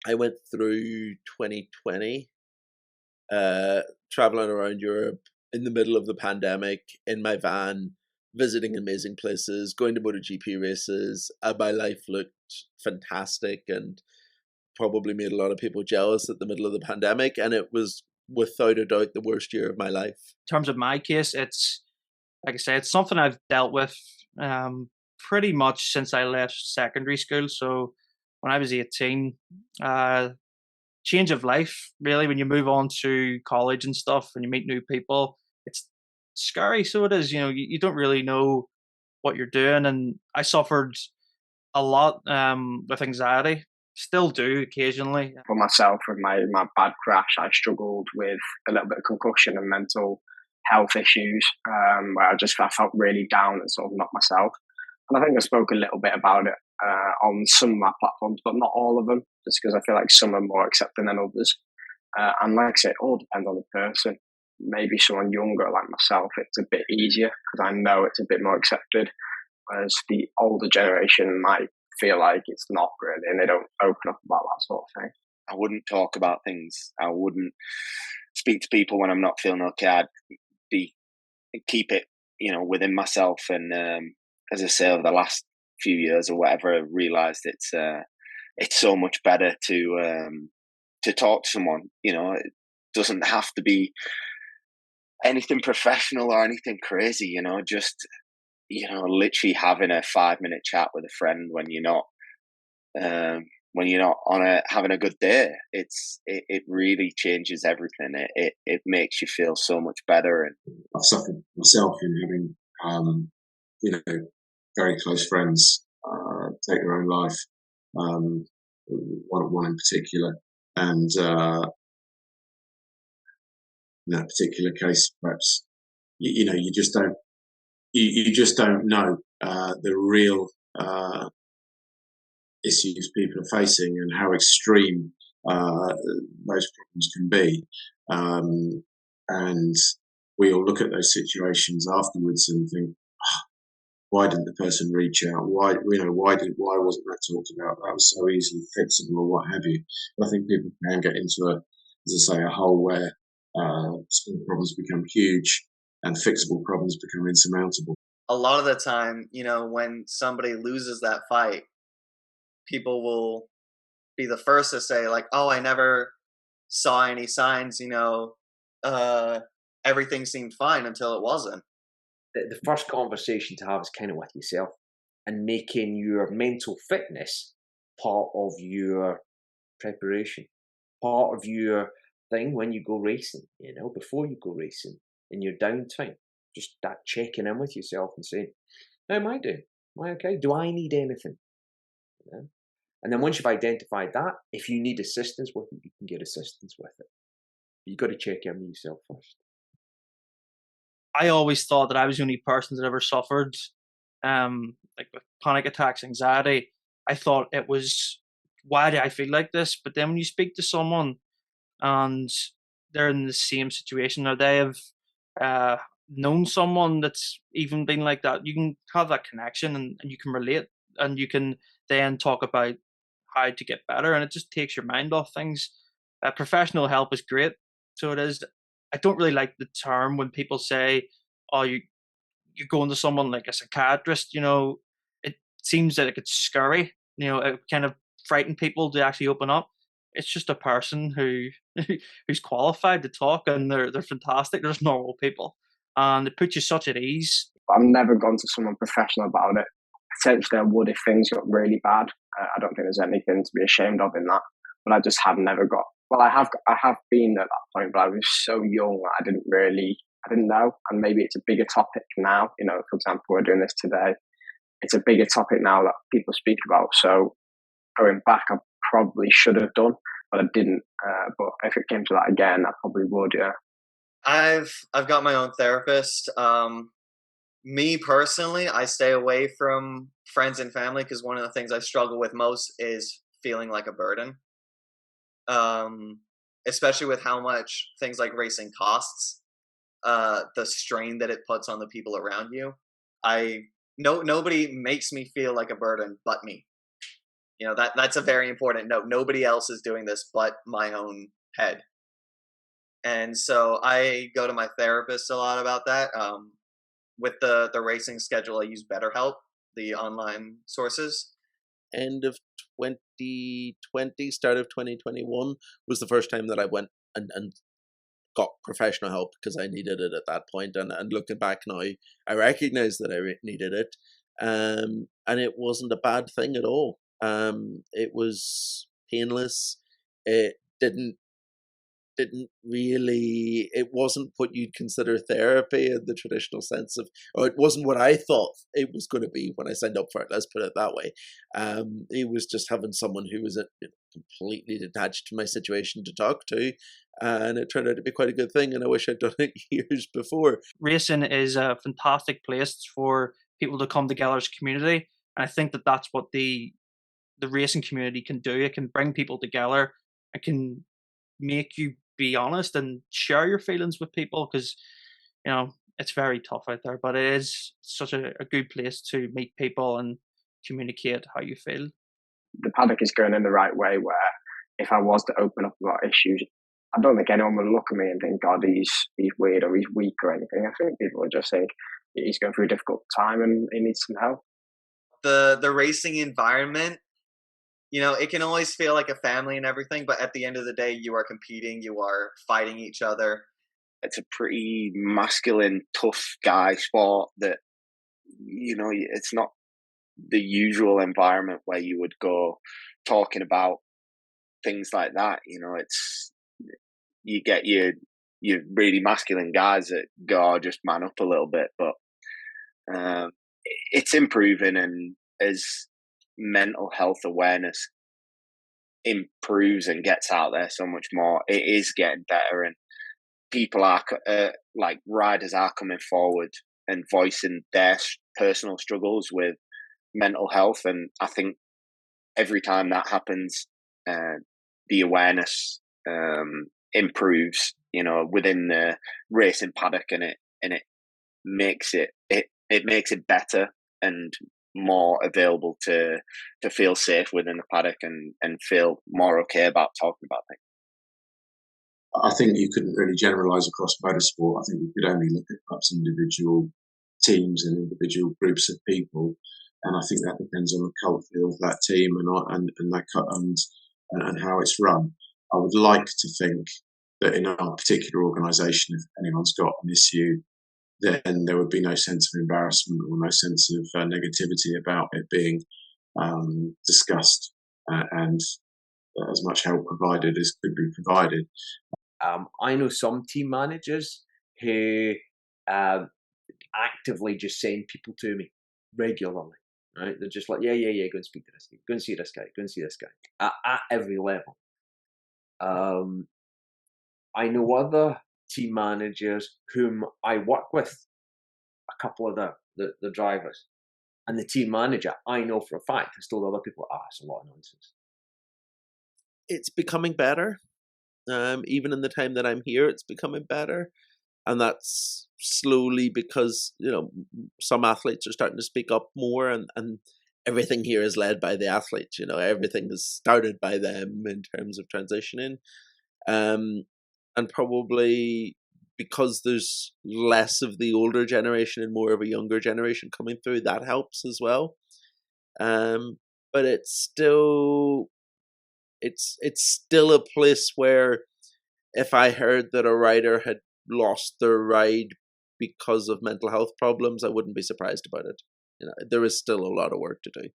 I went through 2020, uh, traveling around Europe in the middle of the pandemic in my van, visiting amazing places, going to MotoGP races. My life looked fantastic and probably made a lot of people jealous at the middle of the pandemic. And it was without a doubt the worst year of my life. In terms of my case, it's like I say, it's something I've dealt with pretty much since I left secondary school. So when I was 18, uh, change of life, really, when you move on to college and stuff and you meet new people, it's scary. So it is, you don't really know what you're doing. And I suffered a lot with anxiety, still do occasionally. For myself, with my bad crash, I struggled with a little bit of concussion and mental health issues, where I felt really down and sort of not myself. And I think I spoke a little bit about it on some of my platforms, but not all of them, just because I feel like some are more accepting than others. And like I say, it all depends on the person. Maybe someone younger like myself, it's a bit easier because I know it's a bit more accepted, whereas the older generation might feel like it's not really, and they don't open up about that sort of thing. I wouldn't talk about things. I wouldn't speak to people when I'm not feeling okay. I'd keep it, within myself. And as I say, over the last few years or whatever, I realised it's so much better to talk to someone. It doesn't have to be anything professional or anything crazy. Just literally having a 5-minute chat with a friend when you're not having a good day. It really changes everything. It makes you feel so much better. And I've suffered myself in having very close friends take their own life. One in particular, and in that particular case, perhaps you just don't know the real issues people are facing and how extreme those problems can be. And we all look at those situations afterwards and think, why didn't the person reach out? Why wasn't that talked about? That was so easily fixable, or what have you. But I think people can get into a hole where small problems become huge and fixable problems become insurmountable. A lot of the time, when somebody loses that fight, people will be the first to say, like, oh, I never saw any signs, everything seemed fine until it wasn't. The first conversation to have is kind of with yourself and making your mental fitness part of your preparation, part of your thing when you go racing, before you go racing, in your downtime. Just that checking in with yourself and saying, how am I doing? Am I okay? Do I need anything? And then once you've identified that, if you need assistance with it, you can get assistance with it. But you've got to check in with yourself first. I always thought that I was the only person that ever suffered like with panic attacks, anxiety. I thought it was, why do I feel like this? But then when you speak to someone and they're in the same situation, or they have known someone that's even been like that, you can have that connection and you can relate, and you can then talk about how to get better, and it just takes your mind off things. Professional help is great, so it is. I don't really like the term when people say, "Oh, you're going to someone like a psychiatrist." It seems that it's scary. It kind of frighten people to actually open up. It's just a person who's qualified to talk, and they're fantastic. They're just normal people, and it puts you such at ease. I've never gone to someone professional about it. Potentially, I would if things got really bad. I don't think there's anything to be ashamed of in that. But I just have never got. Well, I have been at that point, but I was so young, I didn't know. And maybe it's a bigger topic now. For example, we're doing this today. It's a bigger topic now that people speak about. So going back, I probably should have done, but I didn't. But if it came to that again, I probably would. Yeah. I've got my own therapist. Me personally, I stay away from friends and family because one of the things I struggle with most is feeling like a burden. Especially with how much things like racing costs, the strain that it puts on the people around you. Nobody makes me feel like a burden but me. You know, that's a very important note. Nobody else is doing this but my own head. And so I go to my therapist a lot about that. With the racing schedule, I use BetterHelp, the online sources. End of 2020, start of 2021 was the first time that I went and got professional help, because I needed it at that point. And looking back now, I recognize that I needed it. And it wasn't a bad thing at all. It was painless. It didn't really, it wasn't what you'd consider therapy in the traditional sense of, or it wasn't what I thought it was going to be when I signed up for it, let's put it that way. It was just having someone who was completely detached to my situation to talk to, and it turned out to be quite a good thing, and I wish I'd done it years before. Racing is a fantastic place for people to come together as a community, and I think that that's what the racing community can do. It can bring people together. It can make you be honest and share your feelings with people, because you know it's very tough out there, but it is such a good place to meet people and communicate how you feel. The paddock is going in the right way, where if I was to open up about issues, I don't think anyone would look at me and think, God, he's weird or he's weak or anything. I think people would just think he's going through a difficult time and he needs some help. The racing environment, you know, it can always feel like a family and everything, but at the end of the day, you are competing, you are fighting each other. It's a pretty masculine, tough guy sport that, you know, it's not the usual environment where you would go talking about things like that. You know, you get your really masculine guys that go, just man up a little bit, but it's improving, and as mental health awareness improves and gets out there so much more, it is getting better, and people are like riders are coming forward and voicing their personal struggles with mental health. And I think every time that happens, the awareness improves, you know, within the racing paddock, and it makes it better and more available to feel safe within the paddock and feel more okay about talking about things. I think you couldn't really generalise across motorsport. I think you could only look at perhaps individual teams and individual groups of people, and I think that depends on the culture of that team and how it's run. I would like to think that in our particular organisation, if anyone's got an issue, then there would be no sense of embarrassment or no sense of negativity about it being discussed, and as much help provided as could be provided. I know some team managers who actively just send people to me regularly. Right? They're just like, yeah, go and speak to this guy, go and see this guy, go and see this guy at every level. I know other team managers whom I work with, a couple of the drivers, and the team manager, I know for a fact, has told other people, it's a lot of nonsense. It's becoming better. Even in the time that I'm here, it's becoming better. And that's slowly because, you know, some athletes are starting to speak up more, and everything here is led by the athletes. You know, everything is started by them in terms of transitioning. And probably because there's less of the older generation and more of a younger generation coming through, that helps as well. But it's still a place where if I heard that a rider had lost their ride because of mental health problems, I wouldn't be surprised about it. You know, there is still a lot of work to do.